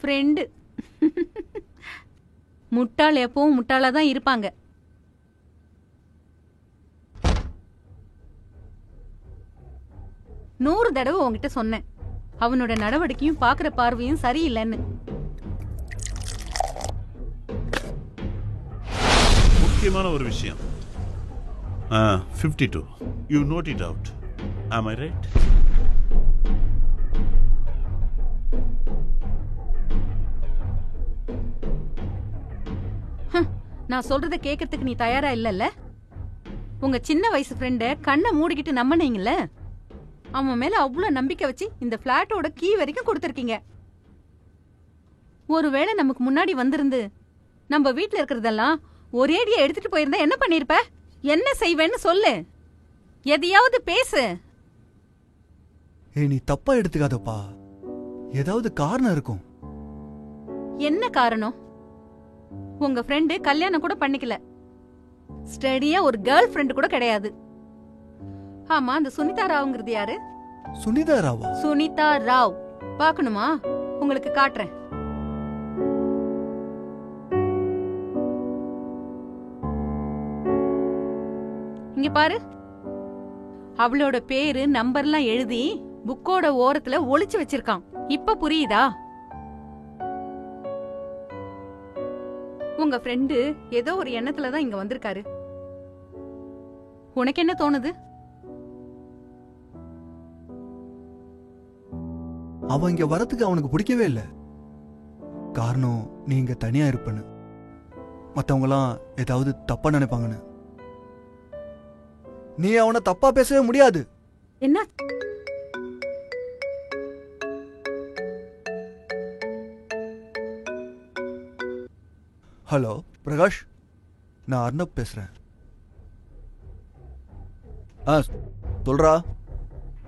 Friend. முட்டாள் எப்பவும் முட்டாளா தான் இருப்பாங்க. நூறு தடவை உங்ககிட்ட சொன்னேன், அவனோட நடவடிக்கையும் பாக்குற பார்வையும் சரியில்லைன்னு. முக்கியமான ஒரு விஷயம். 52. You note it out. Am I right? நான் சொல்றத கேட்கறதுக்கு நீ தயாரா இல்லல்ல? உங்க சின்ன வயசு ஃப்ரெண்ட கண்ணை மூடிக்கிட்டு நம்பினீங்கல்ல, அவன் மேல அவ்வளவு நம்பிக்கை வச்சு இந்த பிளாட்டோட கீ வரைக்கும் கொடுத்திருக்கீங்க. ஒருவேளை நமக்கு முன்னாடி வந்திருந்து நம்ம வீட்டுல இருக்கிறதெல்லாம் ஒரேடியா எடுத்துட்டு போயிருந்தா என்ன பண்ணிருப்ப? என்ன செய்வேன்னு சொல்லு, எதையாவது பேசு. நீ தப்பா எடுத்துக்காதப்பா, ஏதாவது காரணம் இருக்கும். என்ன காரணம்? உங்க ஃப்ரெண்டு கல்யாணம் கூட பண்ணிக்கல, ஸ்டடியா ஒரு கேர்ள் ஃப்ரெண்ட் கூட கிடையாது. ஆமா, அந்த சுனிதா ராவ்ங்கிறது யாரு? சுனிதா ராவா? சுனிதா ராவ் பாக்கணுமா? உங்களுக்கு காட்டுறேன். இங்க பாரு, அவளோட பேரு நம்பர்லாம் எழுதி புக்கோட ஓரத்துல ஒளிச்சு வச்சிருக்கான். இப்ப புரியுதா? உங்க ஃப்ரெண்டு ஏதோ ஒரு எண்ணத்துலதான் இங்க வந்திருக்காரு. உனக்கு என்ன தோணுது? அவன் இங்க வரத்துக்கு அவனுக்கு பிடிக்கவே இல்லை. காரணம் நீ இங்க தனியா இருப்பன்னு, மத்தவங்கலாம் ஏதாவது தப்பா நினைப்பாங்கன்னு. நீ அவனை தப்பா பேசவே முடியாது. என்ன? ஹலோ பிரகாஷ், நான் அர்ணப் பேசுறேன். சொல்றா.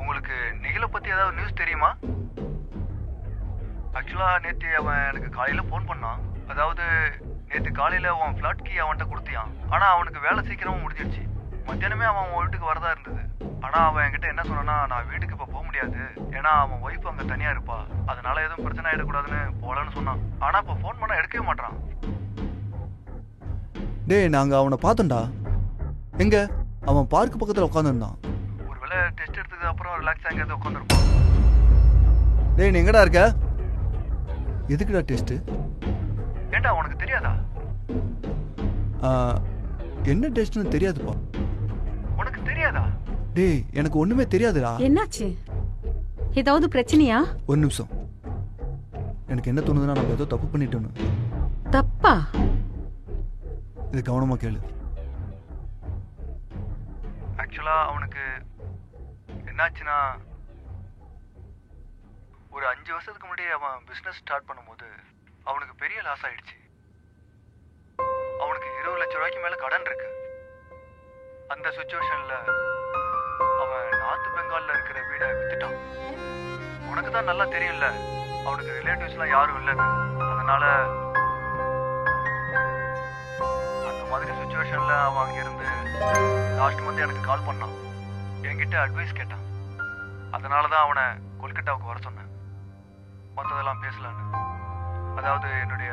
உங்களுக்கு நிகில பத்தி ஏதாவது நியூஸ் தெரியுமா? ஆக்சுவலா நேத்து அவன் எனக்கு காலையில போன் பண்ணான். அதாவது நேத்து காலையில அவன் பிளாட் கீ அவன்கிட்ட கொடுத்தியான். ஆனா அவனுக்கு வேலை சீக்கிரமா முடிஞ்சிருச்சு. மத்தியானமே அவன் வீட்டுக்கு வரதா இருந்தது. ஆனா அவன் என்கிட்ட என்ன சொன்னா, நான் வீட்டுக்கு இப்ப போக முடியாது, ஏன்னா அவன் ஒய்ஃப் அங்க தனியா இருப்பா, அதனால எதுவும் பிரச்சனை ஆயிடக்கூடாதுன்னு போலன்னு சொன்னான். ஆனா இப்ப போன் பண்ணா எடுக்கவே மாட்டான். டேய், நாங்க அவனை பார்த்தோம்டா. எங்க? அவன் பார்க் பக்கத்துல உட்காந்துருந்தான். ஒருவேளை டெஸ்ட் எடுத்ததுக்கு அப்புறம் ரிலாக்ஸ் ஆகிறது உட்காந்துருப்பான். டேய், நீ எங்கடா இருக்க? எதுக்குடா டெஸ்ட்? ஏண்டா உனக்கு தெரியாதா? என்ன டெஸ்ட்னு தெரியாதுப்பா. உனக்கு தெரியாதா? டேய், எனக்கு ஒண்ணுமே தெரியாதுடா. என்னாச்சு? ஏதாவது பிரச்சனையா? ஒரு நிமிஷம். எனக்கு என்ன தோணுதுன்னா, நம்ம ஏதோ தப்பு பண்ணிட்டோன்னு. தப்பா? இது கவனமா கேளு. ஆக்சுவலா அவனுக்கு என்னாச்சுன்னா, ஒரு 5 வருஷத்துக்கு முன்னாடி அவன் பிசினஸ் ஸ்டார்ட் பண்ணும்போது அவனுக்கு பெரிய லாஸ் ஆயிடுச்சு. அவனுக்கு 20 லட்சம் ரூபாய்க்கு மேல கடன் இருக்கு. அந்த சிச்சுவேஷன்ல அவன் நார்த் பெங்கால்ல இருக்கிற வீடை வித்துட்டான். உனக்கு தான் நல்லா தெரியும்ல, அவனுக்கு ரிலேட்டிவ்ஸ்லாம் யாரும் இல்லைன்னு. அதனால அந்த மாதிரி சிச்சுவேஷன்ல அவன் அங்க இருந்து லாஸ்ட் மந்த் எனக்கு கால் பண்ணான். என்கிட்ட அட்வைஸ் கேட்டான். அதனாலதான் அவனை கொல்கட்டாவுக்கு வர சொன்னேன், மற்றதெல்லாம் பேசலான்னு. அதாவது என்னுடைய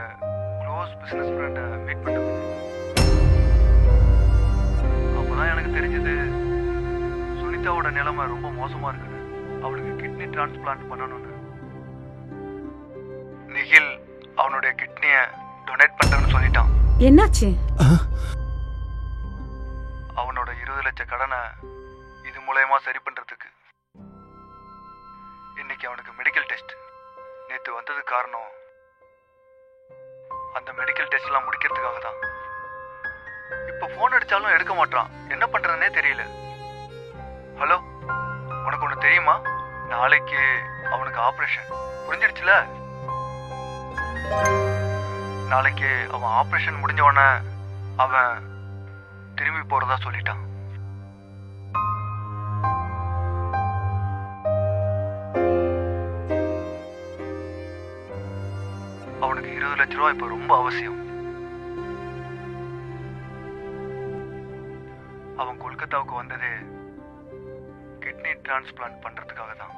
க்ளோஸ் பிசினஸ் ஃப்ரெண்டை மீட் பண்ணது. அப்பதான் எனக்கு தெரிஞ்சது சுனிதாவோட நிலைமை ரொம்ப மோசமா இருக்குன்னு. அவளுக்கு கிட்னி டிரான்ஸ்பிளான்ட் பண்ணணும்னு. நிகில் அவனுடைய கிட்னிய டொனேட் பண்றேன்னு சொல்லிட்டான். என்னாச்சு? அவனோட 20 லட்சம் கடனை இது மூலமா சரி பண்றதுக்கு இன்னைக்கு அவனுக்கு மெடிக்கல் டெஸ்ட். நேத்து வந்தது காரணம் அந்த மெடிக்கல் டெஸ்ட் எல்லாம் முடிக்கிறதுக்காக தான். இப்ப போன் அடிச்சாலும் எடுக்க மாட்டான். என்ன பண்றதுன்னே தெரியல. ஹலோ, உனக்கு ஒண்ணு தெரியுமா? நாளைக்கு அவனுக்கு ஆபரேஷன். புரிஞ்சிடுச்சுல? நாளைக்கு அவன் ஆபரேஷன் முடிஞ்ச உடனே அவன் திரும்பி போறதா சொல்லிட்டான். அவனுக்கு 20 லட்சம் ரூபாய் இப்ப ரொம்ப அவசியம். அவன் கொல்கத்தாவுக்கு வந்ததே கிட்னி டிரான்ஸ்பிளான்ட் பண்றதுக்காக தான்.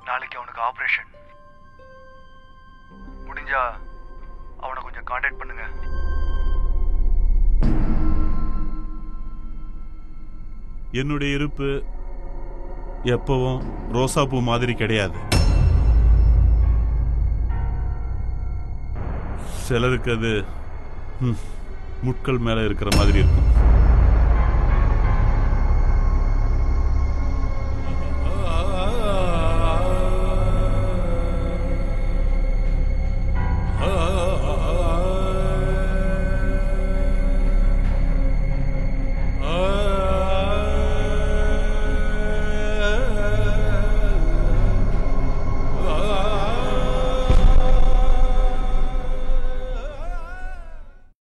நாளைக்கு அவனுக்கு ஆபரேஷன். முடிஞ்சா அவனை கொஞ்சம் காண்டாக்ட் பண்ணுங்க. என்னுடைய இருப்பு எப்பவும் ரோசாப்பூ மாதிரி கிடையாது. சிலருக்கு அது முட்கள் மேல இருக்கிற மாதிரி இருக்கும்.